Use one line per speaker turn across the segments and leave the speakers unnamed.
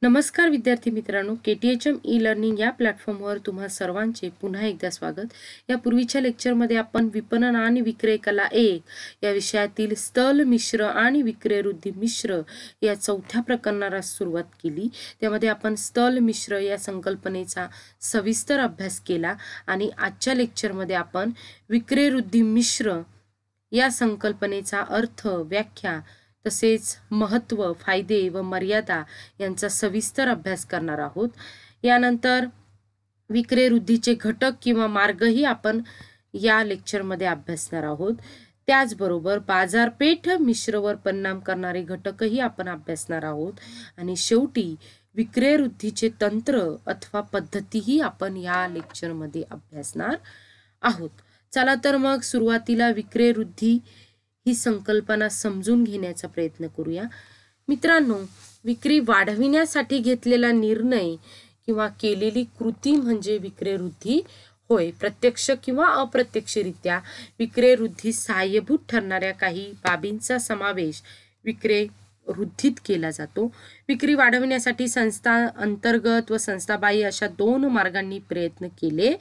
नमस्कार विद्यार्थी मित्रांनो, KTHM ई-लर्निंग या प्लॅटफॉर्मवर तुम्हा सर्वांचे पुन्हा एकदा स्वागत। या पूर्वीच्या लेक्चरमध्ये आपण विपणन आणि विक्रय कला 1 या विषयातील स्थल मिश्र आणि विक्रय वृद्धी मिश्र या चौथ्या प्रकरणाला सुरुवात केली। त्यामध्ये आपण स्थल मिश्र या संकल्पनेचा सविस्तर अभ्यास केला आणि आजच्या लेक्चरमध्ये आपण विक्रय वृद्धी मिश्र या संकल्पनेचा अर्थ, व्याख्या तसेच महत्व, फायदे व मर्यादा यांचा सविस्तर अभ्यास करणार आहोत। यानंतर विक्रय वृद्धीचे घटक किंवा मार्गही आपण या लेक्चरमध्ये अभ्यासणार आहोत। त्याचबरोबर बाजारपेठ मिश्रवर परिणाम करणारे घटकही आपण अभ्यासणार आहोत आणि शेवटी विक्रय वृद्धीचे तंत्र अथवा पद्धतीही आपण या लेक्चरमध्ये अभ्यासणार आहोत। चला तर मग सुरुवातीला विक्रय वृद्धी ही संकल्पना समजून घेण्याचा प्रयत्न करूया। मित्रांनो, विक्री वाढविण्यासाठी घेतलेला निर्णय किंवा केलेली कृती म्हणजे विक्रय वृद्धी होय। प्रत्यक्ष किंवा अप्रत्यक्षरित्या विक्रय वृद्धी सहाय्यभूत ठरणाऱ्या काही बाबींचा समावेश विक्रय वृद्धीत केला जातो। विक्री वाढविण्यासाठी संस्था अंतर्गत व संस्थाबाह्य अशा दोन मार्गांनी प्रयत्न केले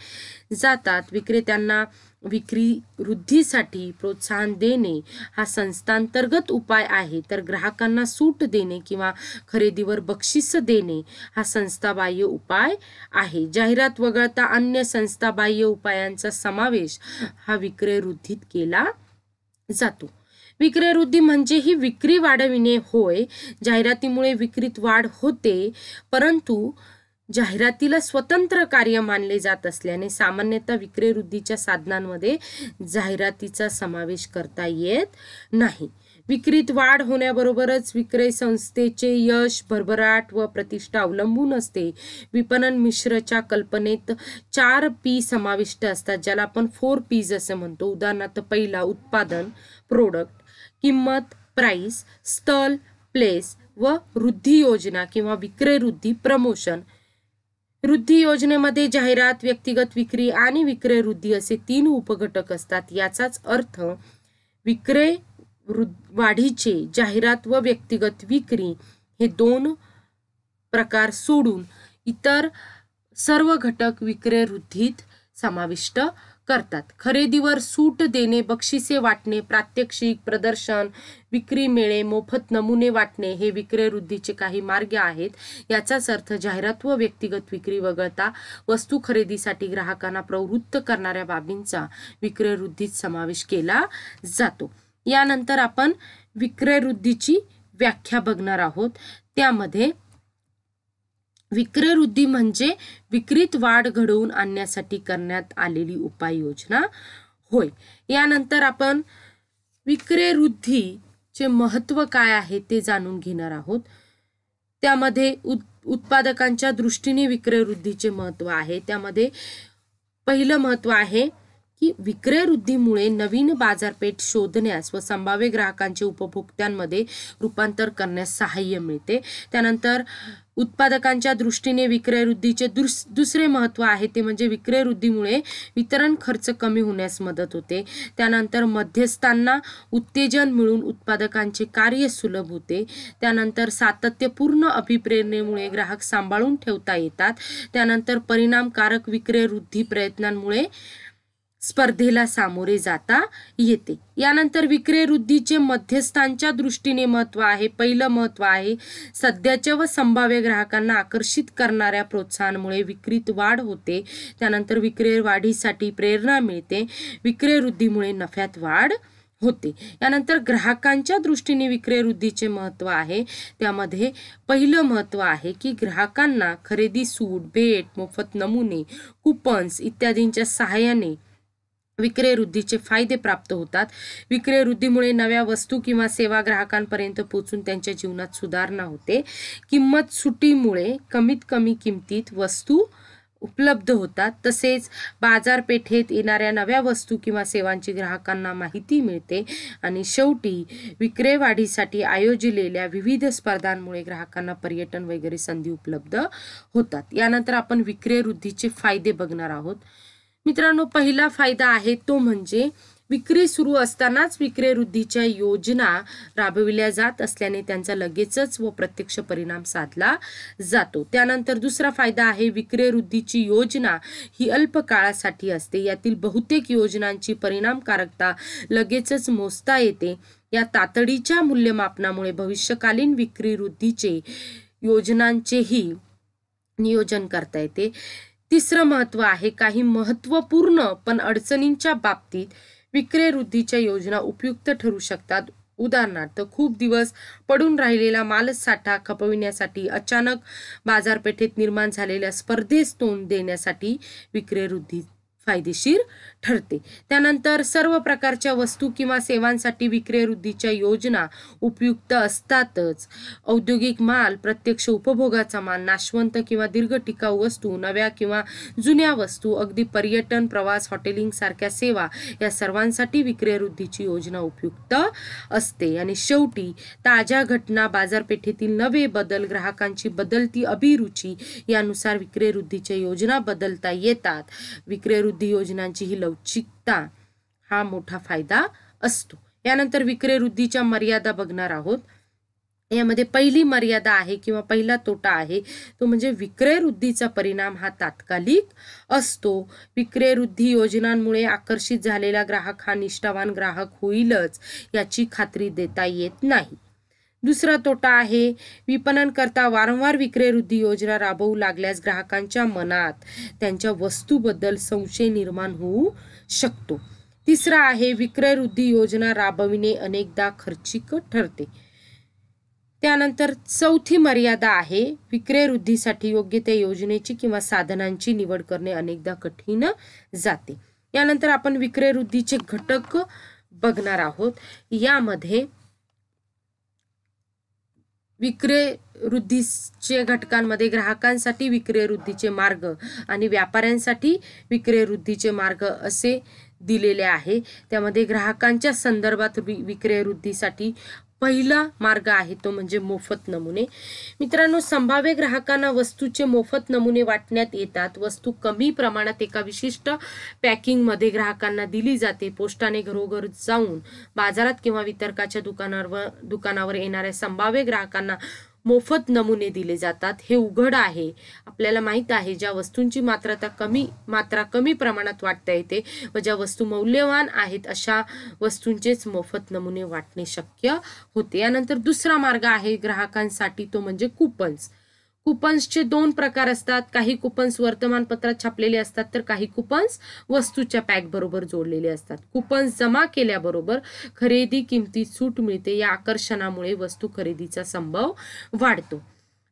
जातात। विक्रेत्यांना विक्री वृद्धीसाठी प्रोत्साहन देणे हा संस्थांतर्गत उपाय आहे, तर ग्राहकांना सूट देणे किंवा खरेदीवर बक्षीस देणे हा संस्थाबाह्य उपाय आहे। जाहिरात वगळता अन्य संस्थाबाह्य उपायांचा समावेश हा विक्रय वृद्धीत केला जातो। विक्रय वृद्धी म्हणजे ही विक्री वाढविणे होय। जाहिरातीमुळे विक्रीत वाढ होते, परंतु जाहिरातीला स्वतंत्र कार्य मानले जात असल्याने सामान्यतः विक्रय वृद्धीच्या साधनांमध्ये जाहिरातीचा समावेश करता येत नाही। विक्रीत वाढ होण्याबरोबरच विक्रय संस्थेचे यश, भरभराट व प्रतिष्ठा अवलंबून असते। विपणन मिश्रच्या कल्पनेत 4 P समाविष्ट असतात, ज्याला आपण 4 Ps असे म्हणतो। उदाहरणार्थ पहिला उत्पादन, प्रोडक्ट, किंमत, प्राइस, स्थल, प्लेस व वृद्धी योजना किंवा विक्रय वृद्धी, प्रमोशन। वृद्धी योजनेमध्ये जाहिरात, व्यक्तिगत विक्री आणि विक्रय वृद्धी असे 3 उपघटक असतात। याचाच अर्थ विक्रय वाढीचे जाहिरात व व्यक्तिगत विक्री हे 2 प्रकार सोडून इतर सर्व घटक विक्रय वृद्धीत समाविष्ट करतात। खरेदीवर सूट देणे, बक्षिसे वाटणे, प्रात्यक्षिक, प्रदर्शन, विक्री मेळे, मोफत नमुने वाटणे हे विक्रय वृद्धीचे काही मार्ग आहेत। याचाच अर्थ जाहिरात व व्यक्तिगत विक्री वगळता वस्तू खरेदीसाठी ग्राहकांना प्रवृत्त करणाऱ्या बाबींचा विक्रय वृद्धीत समावेश केला जातो। यानंतर आपण विक्रय वृद्धीची व्याख्या बघणार आहोत। त्यामध्ये विक्रय वृद्धी म्हणजे विक्रीत वाढ घडवून आणण्यासाठी करण्यात आलेली उपाययोजना होय। यानंतर आपण विक्रय वृद्धीचे महत्व काय आहे ते जाणून घेणार आहोत। त्यामध्ये उत्पादकांच्या दृष्टीने विक्रय वृद्धीचे महत्व आहे। त्यामध्ये पहिलं महत्व आहे की विक्रय वृद्धीमुळे नवीन बाजारपेठ शोधण्यास व संभाव्य ग्राहकांचे उपभोक्त्यांमध्ये रूपांतर करण्यास सहाय्य मिळते। त्यानंतर उत्पादकांच्या दृष्टीने विक्रय वृद्धीचे दुसरे महत्व आहे ते म्हणजे विक्रय वृद्धीमुळे वितरण खर्च कमी होण्यास मदत होते। त्यानंतर मध्यस्थांना उत्तेजन मिळून उत्पादकांचे कार्य सुलभ होते। त्यानंतर सातत्यपूर्ण अभिप्रेरणेमुळे ग्राहक सांभाळून ठेवता येतात। त्यानंतर परिणामकारक विक्रय वृद्धी प्रयत्नांमुळे स्पर्धेला सामोरे जाता येते। यानंतर विक्रय वृद्धीचे मध्यस्थांच्या दृष्टीने महत्व आहे। पहिलं महत्व आहे सध्याच्या व संभाव्य ग्राहकांना आकर्षित करणाऱ्या प्रोत्साहनामुळे विक्रीत वाढ होते। त्यानंतर विक्रय वाढीसाठी प्रेरणा मिळते। विक्रय वृद्धीमुळे नफ्यात वाढ होते। यानंतर ग्राहकांच्या दृष्टीने विक्रय वृद्धीचे महत्व आहे। त्यामध्ये पहिलं महत्व आहे की ग्राहकांना खरेदी सूट, भेट, मोफत नमुने, कुपन्स इत्यादींच्या सहाय्याने विक्रय वृद्धीचे फायदे प्राप्त होतात। विक्रय वृद्धीमुळे नव्या वस्तू किंवा सेवा ग्राहकांपर्यंत पोहोचून त्यांच्या जीवनात सुधारणा होते। किंमत सुटीमुळे कमीत कमी किमतीत वस्तू उपलब्ध होतात। तसेच बाजारपेठेत येणाऱ्या नव्या वस्तू किंवा सेवांची ग्राहकांना माहिती मिळते। आणि शेवटी विक्रय वाढीसाठी आयोजिलेल्या विविध स्पर्धांमुळे ग्राहकांना पर्यटन वगैरे संधी उपलब्ध होतात। यानंतर आपण विक्रय वृद्धीचे फायदे बघणार आहोत। मित्रांनो, पहिला फायदा आहे तो म्हणजे विक्री सुरू असतानाच विक्रय वृद्धीच्या योजना राबविल्या जात असल्याने त्यांचा लगेचच व प्रत्यक्ष परिणाम साधला जातो. त्यानंतर दुसरा फायदा आहे विक्रय वृद्धीची योजना ही अल्प काळासाठी असते. यातील बहुतेक योजनांची परिणामकारकता लगेचच मोजता येते. या तातडीच्या मूल्यमापनामुळे भविष्यकालीन विक्री वृद्धीचे योजनांचेही नियोजन करता येते. तिसरं महत्व आहे काही महत्वपूर्ण पण अडचणींच्या बाबतीत विक्रय वृद्धीच्या योजना उपयुक्त ठरू शकतात. उदाहरणार्थ खूप दिवस पडून राहिलेला मालसाठा खपविण्यासाठी, अचानक बाजारपेठेत निर्माण झालेल्या स्पर्धेस तोंड देण्यासाठी विक्रय वृद्धी फायदेशीर ठरते. त्यानंतर सर्व प्रकारच्या वस्तू किंवा सेवांसाठी विक्रय वृद्धीच्या योजना उपयुक्त असतातच. औद्योगिक माल, प्रत्यक्ष उपभोगाचा माल, नाशवंत किंवा दीर्घ टिकाऊ वस्तू, नव्या किंवा जुन्या वस्तू, अगदी पर्यटन, प्रवास, हॉटेलिंग सारख्या सेवा या सर्वांसाठी विक्रय वृद्धीची योजना उपयुक्त असते. आणि शेवटी ताज्या घटना, बाजारपेठेतील नवे बदल, ग्राहकांची बदलती अभिरुची यानुसार विक्रय वृद्धीच्या योजना बदलता येतात. विक्रय वृद्धी योजनांची ही लवचिकता हा मोठा फायदा असतो. यानंतर विक्रय वृद्धीच्या मर्यादा बघणार आहोत. यामध्ये पहिली मर्यादा आहे किंवा पहिला तोटा आहे तो म्हणजे विक्रय वृद्धीचा परिणाम हा तात्कालिक असतो. विक्रय वृद्धी योजनांमुळे आकर्षित झालेला ग्राहक हा निष्ठावान ग्राहक होईलच याची खात्री देता येत नाही. दुसरा तोटा आहे विपणन करता वारंवार विक्रय वृद्धी योजना राबवू लागल्यास ग्राहकांच्या मनात त्यांच्या वस्तूबद्दल संशय निर्माण होऊ शकतो. तिसरा आहे विक्रय वृद्धी योजना राबविणे अनेकदा खर्चिक ठरते. त्यानंतर चौथी मर्यादा आहे विक्रय वृद्धीसाठी योग्य त्या योजनेची किंवा साधनांची निवड करणे अनेकदा कठीण जाते. यानंतर आपण विक्रय वृद्धीचे घटक बघणार आहोत. यामध्ये विक्रय वृद्धीचे घटकांमध्ये ग्राहकांसाठी विक्रय वृद्धीचे मार्ग आणि व्यापाऱ्यांसाठी विक्रय वृद्धीचे मार्ग असे दिलेले आहे. त्यामध्ये ग्राहकांच्या संदर्भात विक्रय वृद्धीसाठी पहिला मार्ग आहे तो म्हणजे मोफत नमुने. मित्रांनो, संभाव्य ग्राहकांना वस्तूचे मोफत नमुने वाटण्यात येतात. वस्तू कमी प्रमाणात एका विशिष्ट पॅकिंग मध्ये ग्राहकांना दिली जाते. पोस्टाने घरोघर जाऊन बाजारात किंवा वितरकाच्या दुकानावर येणाऱ्या संभाव्य ग्राहकांना मोफत नमुने दिले जातात. हे उघड आहे, आपल्याला माहित आहे ज्या वस्तूंची मात्रा कमी प्रमाणात वाटता येते व ज्या वस्तू मौल्यवान आहेत अशा वस्तूंचेच मोफत नमुने वाटणे शक्य होते. यानंतर दुसरा मार्ग आहे ग्राहकांसाठी तो म्हणजे कुपन्स. कुपन्सचे दोन प्रकार असतात. काही कुपन्स वर्तमानपत्रात छापलेले असतात तर काही कुपन्स वस्तूच्या पॅक बरोबर जोडलेले असतात. कुपन्स जमा केल्याबरोबर खरेदी किमतीत सूट मिळते. या आकर्षणामुळे वस्तू खरेदीचा संभव वाढतो.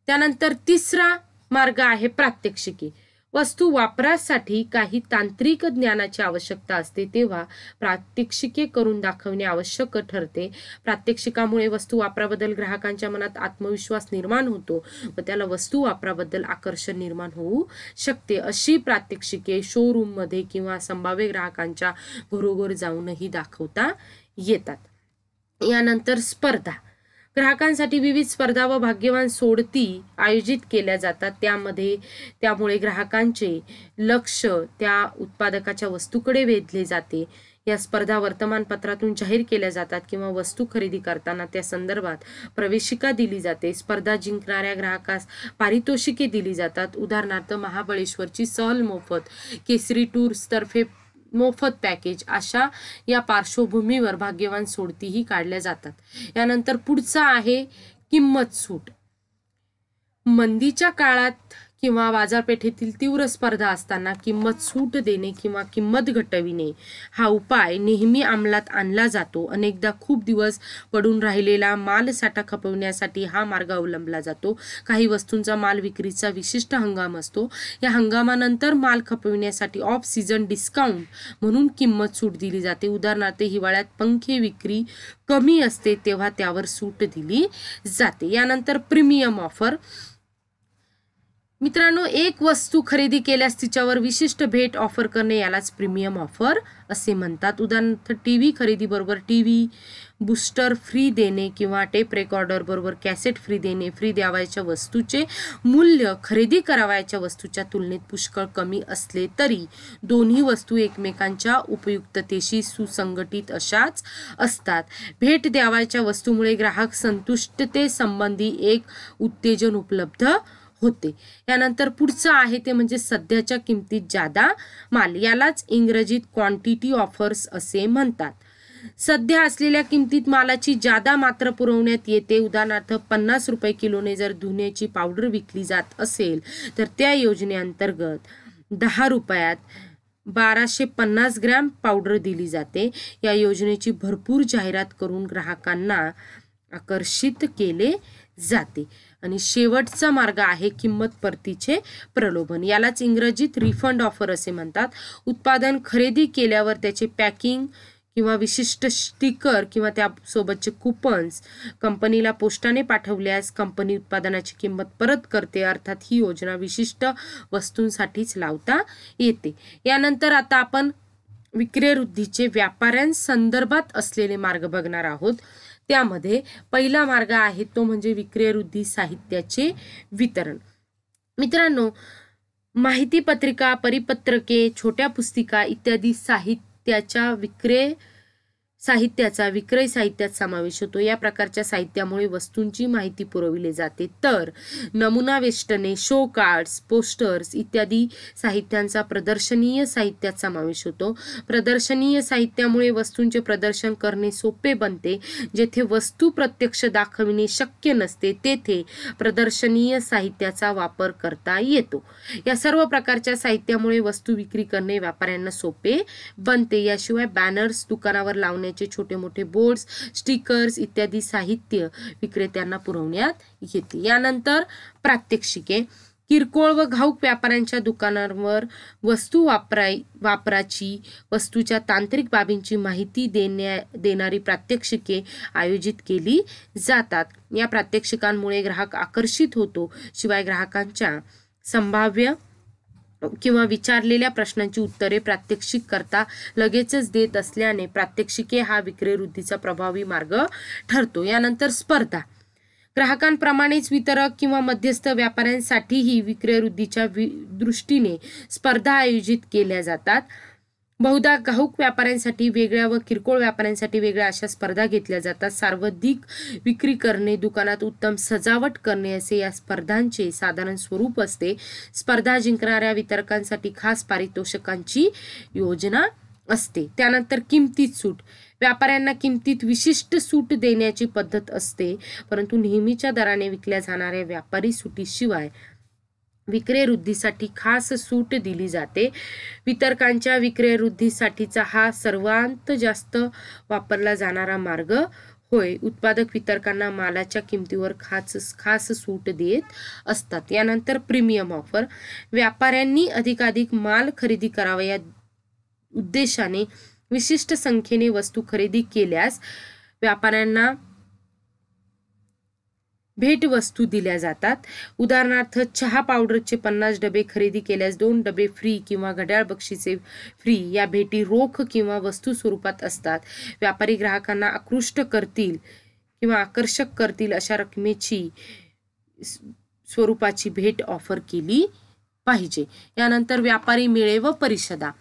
त्यानंतर तिसरा मार्ग आहे प्रात्यक्षिके. वस्तू वापरासाठी काही तांत्रिक ज्ञानाची आवश्यकता असते तेव्हा प्रात्यक्षिके करून दाखवणे आवश्यक ठरते. प्रात्यक्षिकामुळे वस्तू वापराबद्दल ग्राहकांच्या मनात आत्मविश्वास निर्माण होतो व त्याला वस्तू वापराबद्दल आकर्षण निर्माण होऊ शकते. अशी प्रात्यक्षिके शोरूम मध्ये किंवा संभाव्य ग्राहकांच्या घरोघर जाऊनही दाखवता येतात. यानंतर स्पर्धा. ग्राहकांसाठी विविध स्पर्धा व भाग्यवान सोडती आयोजित केल्या जातात. त्यामुळे ग्राहकांचे लक्ष त्या उत्पादकाच्या वस्तूकडे वेधले जाते. या स्पर्धा वर्तमानपत्रातून जाहीर केल्या जातात किंवा वस्तू खरेदी करताना त्या संदर्भात प्रवेशिका दिली जाते. स्पर्धा जिंकणाऱ्या ग्राहकास पारितोषिके दिली जातात. उदाहरणार्थ महाबळेश्वरची सहल मोफत, केसरी टूर्स तर्फे मोफत पॅकेज अशा या पार्श्वभूमीवर भाग्यवान सोडतीही काढल्या जातात. यानंतर पुढचा आहे किंमत सूट. मंदीच्या काळात किंवा बाजारपेठेतील तीव्र स्पर्धा असताना किंमत सूट देणे किंवा किंमत घटविणे हा उपाय नेहमी अंमलात आणला जातो. अनेकदा खूप दिवस पडून राहिलेला मालसाठा खपवण्यासाठी हा मार्ग अवलंबला जातो. काही वस्तूंचा माल विक्रीचा विशिष्ट हंगाम असतो. या हंगामानंतर माल खपविण्यासाठी ऑफ सीझन डिस्काउंट म्हणून किंमत सूट दिली जाते. उदाहरणार्थ हिवाळ्यात पंखे विक्री कमी असते तेव्हा त्यावर सूट दिली जाते. यानंतर प्रीमियम ऑफर. मित्रांनो, एक वस्तू खरेदी केल्यास तिच्यावर विशिष्ट भेट ऑफर करणे यालाच प्रीमियम ऑफर असे म्हणतात. उदाहरणार्थ टीव्ही खरेदी बरोबर टीव्ही, बूस्टर फ्री देणे किंवा टेप रेकॉर्डर बरोबर कॅसेट फ्री देणे फ्री द्यावयाच्या वस्तूचे मूल्य खरेदी करावयाच्या वस्तूच्या तुलनेत पुष्कळ कमी असले तरी दोन्ही वस्तू एकमेकांच्या उपयुक्ततेशी सुसंगतीत अशाच असतात. भेट द्यावयाच्या वस्तूमुळे ग्राहक संतुष्टते संबंधी एक उत्तेजन उपलब्ध होते. यानंतर पुढचं आहे ते म्हणजे सध्याच्या किमतीत जादा माल. यालाच इंग्रजीत क्वांटिटी ऑफर्स असे म्हणतात. सध्या असलेल्या किमतीत मालाची जादा मात्रा पुरवण्यात येते. उदाहरणार्थ 50 रुपये किलोने जर धुण्याची पावडर विकली जात असेल तर त्या योजनेअंतर्गत 10 रुपयात 1250 ग्रॅम पावडर दिली जाते. या योजनेची भरपूर जाहिरात करून ग्राहकांना आकर्षित केले जाते. आणि शेवटचा मार्ग आहे किंमत परतीचे प्रलोभन. यालाच इंग्रजीत रिफंड ऑफर असे म्हणतात. उत्पादन खरेदी केल्यावर त्याचे पॅकिंग किंवा विशिष्ट स्टिकर किंवा त्यासोबतचे कुपन्स कंपनीला पोस्टाने पाठवल्यास कंपनी उत्पादनाची किंमत परत करते. अर्थात ही योजना विशिष्ट वस्तूंसाठीच लावता येते. यानंतर आता आपण विक्रयवृद्धीचे व्यापाऱ्यांसंदर्भात असलेले मार्ग बघणार आहोत. त्यामध्ये पहिला मार्ग आहे तो म्हणजे विक्रयवृद्धी साहित्याचे वितरण. मित्रांनो, माहिती पत्रिका, परिपत्रके, छोट्या पुस्तिका इत्यादी साहित्याचा विक्रय साहित्यात समावेश होतो. या प्रकारच्या साहित्यामुळे वस्तूंची माहिती पुरविली जाते. तर नमुना वेष्टने, शो कार्ड्स, पोस्टर्स इत्यादी साहित्यांचा प्रदर्शनीय साहित्यात समावेश होतो. प्रदर्शनीय साहित्यामुळे वस्तूंचे प्रदर्शन करणे सोपे बनते. जेथे वस्तू प्रत्यक्ष दाखविणे शक्य नसते तेथे प्रदर्शनीय साहित्याचा वापर करता येतो. या सर्व प्रकारच्या साहित्यामुळे वस्तू विक्री करणे व्यापाऱ्यांना सोपे बनते. याशिवाय बॅनर्स, दुकानावर लावण्याचे छोटे मोठे बोर्ड्स, स्टिकर्स इत्यादी साहित्य विक्रेत्यांना पुरवण्यात येते. यानंतर प्रात्यक्षिके. किरकोळ व घाऊक व्यापाऱ्यांच्या दुकानांवर वस्तू वापराची, वस्तूच्या तांत्रिक बाबींची माहिती देणारी प्रात्यक्षिके आयोजित केली जातात. या प्रात्यक्षिकांमुळे ग्राहक आकर्षित होतो. शिवाय ग्राहकांच्या संभाव्य किंवा विचारलेल्या प्रश्नांची उत्तरे प्रात्यक्षिक करता लगेचच देत असल्याने प्रात्यक्षिके हा विक्रयवृद्धीचा प्रभावी मार्ग ठरतो. यानंतर स्पर्धा. ग्राहकांप्रमाणेच वितरक किंवा मध्यस्थ व्यापाऱ्यांसाठीही विक्रयवृद्धीच्या दृष्टीने स्पर्धा आयोजित केल्या जातात. बहुधा घाऊक व्यापाऱ्यांसाठी वेगळ्या व किरकोळ व्यापाऱ्यांसाठी वेगळ्या अशा स्पर्धा घेतल्या जातात. सर्वाधिक विक्री करणे, दुकानात उत्तम सजावट करणे असे या स्पर्धांचे साधारण स्वरूप असते. स्पर्धा जिंकणाऱ्या वितरकांसाठी खास पारितोषिकांची योजना असते. त्यानंतर किमतीत सूट. व्यापाऱ्यांना किमतीत विशिष्ट सूट देण्याची पद्धत असते, परंतु नेहमीच्या दराने विकल्या जाणाऱ्या व्यापारी सुटीशिवाय विक्रयवृद्धीसाठी खास सूट दिली जाते. वितरकांच्या विक्रयवृद्धीसाठीचा हा सर्वात जास्त वापरला जाणारा मार्ग होय. उत्पादक वितरकांना मालाच्या किमतीवर खास सूट देत असतात. यानंतर प्रीमियम ऑफर. व्यापाऱ्यांनी अधिकाधिक माल खरेदी करावा या उद्देशाने विशिष्ट संख्येने वस्तू खरेदी केल्यास व्यापाऱ्यांना भेट वस्तू दिल्या जातात. उदाहरणार्थ चहा पावडरचे 50 डबे खरेदी केल्यास 2 डबे फ्री किंवा घड्याळ बक्षिसे फ्री या भेटी रोख किंवा वस्तू स्वरूपात असतात. व्यापारी ग्राहकांना आकृष्ट करतील किंवा आकर्षक करतील अशा रकमेची स्वरूपाची भेट ऑफर केली पाहिजे. यानंतर व्यापारी मेळे व परिषदा.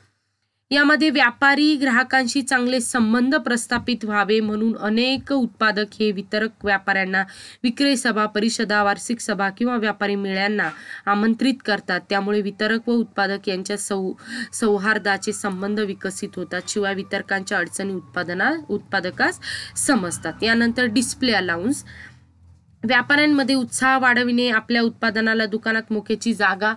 यामध्ये व्यापारी ग्राहकांशी चांगले संबंध प्रस्थापित व्हावे म्हणून अनेक उत्पादक हे वितरक व्यापाऱ्यांना विक्रय सभा, परिषदा, वार्षिक सभा किंवा व्यापारी मेळ्यांना आमंत्रित करतात. त्यामुळे वितरक व उत्पादक यांच्या सौहार्दाचे संबंध विकसित होतात. शिवाय वितरकांच्या अडचणी उत्पादकास समजतात. यानंतर डिस्प्ले अलाउन्स. व्यापाऱ्यांमध्ये उत्साह वाढविणे, आपल्या उत्पादनाला दुकानात मोक्याची जागा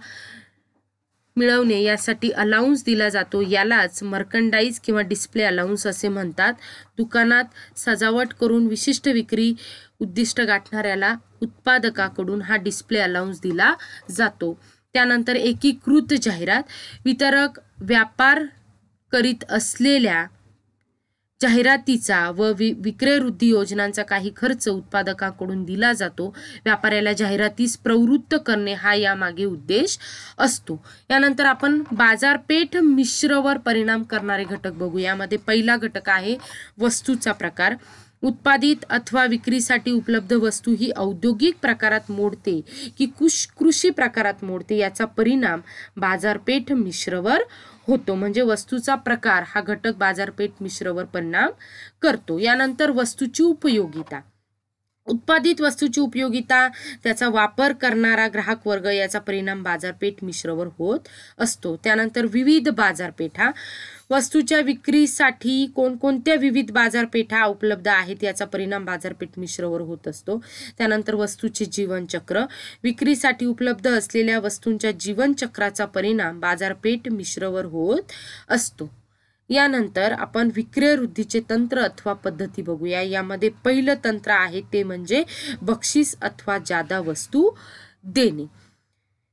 मिळवणे यासाठी अलाउन्स दिला जातो. यालाच मर्कंडाईज किंवा डिस्प्ले अलाउन्स असे म्हणतात. दुकानात सजावट करून विशिष्ट विक्री उद्दिष्ट गाठणाऱ्याला उत्पादकाकडून हा डिस्प्ले अलाउन्स दिला जातो. त्यानंतर एकीकृत जाहिरात. वितरक व्यापार करीत असलेल्या जाहिरातीचा व विक्रयवृद्धी योजनांचा काही खर्च उत्पादकाकडून दिला जातो. व्यापाऱ्याला जाहिरातीस प्रवृत्त करणे हा यामागे उद्देश असतो. यानंतर आपण बाजारपेठ मिश्रवर परिणाम करणारे घटक बघू. यामध्ये पहिला घटक आहे वस्तूचा प्रकार. उत्पादित अथवा विक्रीसाठी उपलब्ध वस्तू ही औद्योगिक प्रकारात मोडते की कृषी प्रकारात मोडते याचा परिणाम बाजारपेठ मिश्रवर होतो. म्हणजे वस्तूचा प्रकार हा घटक बाजारपेठ मिश्रवर परिणाम करतो. यानंतर वस्तूची उपयोगिता. उत्पादित वस्तूची उपयोगिता, त्याचा वापर करणारा ग्राहक वर्ग याचा परिणाम बाजारपेठ मिश्रवर होत असतो. त्यानंतर विविध बाजारपेठा. वस्तूच्या विक्रीसाठी कोणकोणत्या विविध बाजारपेठा उपलब्ध आहेत याचा परिणाम बाजारपेठ मिश्रवर होत असतो. त्यानंतर वस्तूचे जीवनचक्र. विक्रीसाठी उपलब्ध असलेल्या वस्तूंच्या जीवनचक्राचा परिणाम बाजारपेठ मिश्रवर होत असतो. यानंतर आपण विक्रय वृद्धीचे तंत्र अथवा पद्धती बघूया. यामध्ये पहिलं तंत्र आहे ते म्हणजे बक्षीस अथवा जादा वस्तू देणे.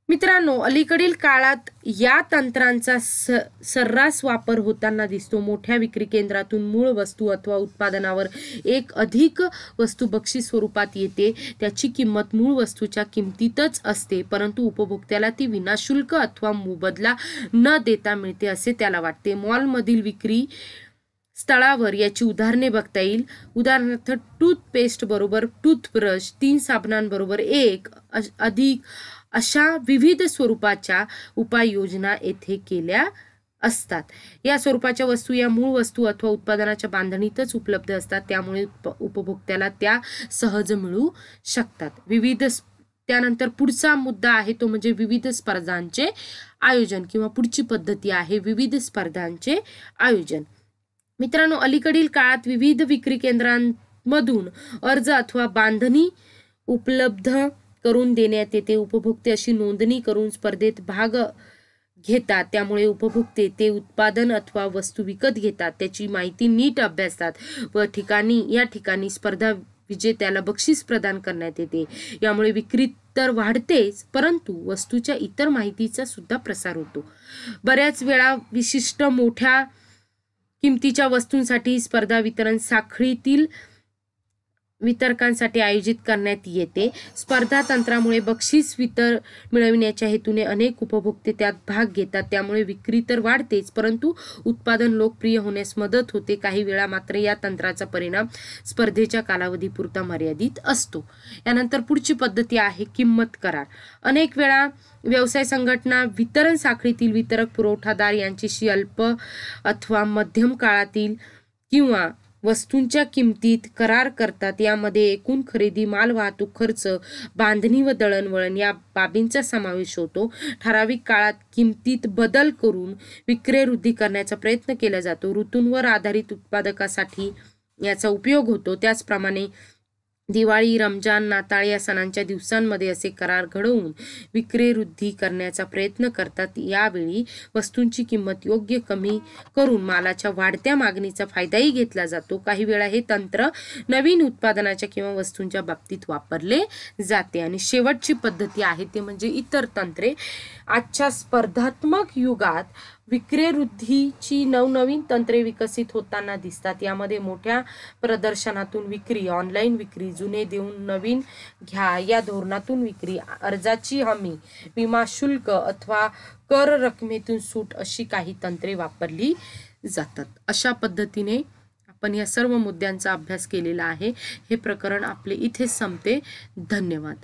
मित्रांनो, अलीकडील काळात या तंत्रांचा सर्रास वापर होताना दिसतो. मोठ्या विक्री केंद्रातून मूळ वस्तू अथवा उत्पादनावर एक अधिक वस्तू बक्षीस स्वरूपात येते. त्याची किंमत मूळ वस्तूच्या किमतीतच असते, परंतु उपभोक्त्याला ती विनाशुल्क अथवा मोबदला न देता मिळते असे त्याला वाटते. मॉलमधील विक्री स्थळावर याची उदाहरणे बघता येईल. उदाहरणार्थ टूथपेस्ट बरोबर टूथब्रश, 3 साबणांबरोबर 1 अधिक अशा विविध स्वरूपाच्या उपाययोजना येथे केल्या असतात. या स्वरूपाच्या वस्तू या मूळ वस्तू अथवा उत्पादनाच्या बांधणीतच उपलब्ध असतात, त्यामुळे उपभोक्त्याला त्या सहज मिळू शकतात. त्यानंतर पुढचा मुद्दा आहे तो म्हणजे विविध स्पर्धांचे आयोजन किंवा पुढची पद्धती आहे विविध स्पर्धांचे आयोजन. मित्रांनो, अलीकडील काळात विविध विक्री केंद्रांमधून अर्ज अथवा बांधणी उपलब्ध करून देण्यात येते. उपभोक्ते अशी नोंदणी करून स्पर्धेत भाग घेतात, त्यामुळे उपभोक्ते ते उत्पादन अथवा वस्तू विकत घेतात, त्याची माहिती नीट अभ्यासतात व या ठिकाणी स्पर्धा विजेत्याला बक्षीस प्रदान करण्यात येते. यामुळे विक्री तर वाढतेच, परंतु वस्तूच्या इतर माहितीचा सुद्धा प्रसार होतो. बऱ्याच वेळा विशिष्ट मोठ्या किमतीच्या वस्तूंसाठी स्पर्धा वितरण साखळीतील वितरकांसाठी आयोजित करण्यात येते. स्पर्धा तंत्रामुळे बक्षीस मिळविण्याच्या हेतूने अनेक उपभोक्ते त्यात भाग घेतात, त्यामुळे विक्री तर वाढतेच, परंतु उत्पादन लोकप्रिय होण्यास मदत होते. काही वेळा मात्र या तंत्राचा परिणाम स्पर्धेच्या कालावधीपुरता मर्यादित असतो. यानंतर पुढची पद्धती आहे किंमत करार. अनेक वेळा व्यवसाय संघटना वितरण साखळीतील वितरक पुरवठादार यांच्याशी अल्प अथवा मध्यम काळातील किंवा वस्तूंच्या किमतीत करार करतात. यामध्ये एकूण खरेदी, माल वाहतूक खर्च, बांधणी व दळणवळण या बाबींचा समावेश होतो. ठराविक काळात किमतीत बदल करून विक्रय वृद्धी करण्याचा प्रयत्न केला जातो. ऋतूंवर आधारित उत्पादकासाठी याचा उपयोग होतो. त्याचप्रमाणे दिवाळी, रमजान, नाताळ या सणांच्या दिवसांमध्ये असे करार घडवून विक्रय वृद्धी करण्याचा प्रयत्न करतात. यावेळी वस्तूंची किंमत योग्य कमी करून मालाच्या वाढत्या मागणीचा फायदाही घेतला जातो. काही वेळा हे तंत्र नवीन उत्पादनाच्या किंवा वस्तूंच्या बाबतीत वापरले जाते. आणि शेवटची पद्धती आहे ते म्हणजे इतर तंत्रे. आजच्या स्पर्धात्मक युगात विक्रय वृद्धीची नवनवीन तंत्रे विकसित होताना दिसतात. यामध्ये मोठ्या प्रदर्शनातून विक्री, ऑनलाईन विक्री, जुने देऊन नवीन घ्या या धोरणातून विक्री, अर्जाची हमी, विमा शुल्क अथवा कर रकमेतून सूट अशी काही तंत्रे वापरली जातात. अशा पद्धतीने आपण या सर्व मुद्द्यांचा अभ्यास केलेला आहे. हे प्रकरण आपले इथेच संपते. धन्यवाद.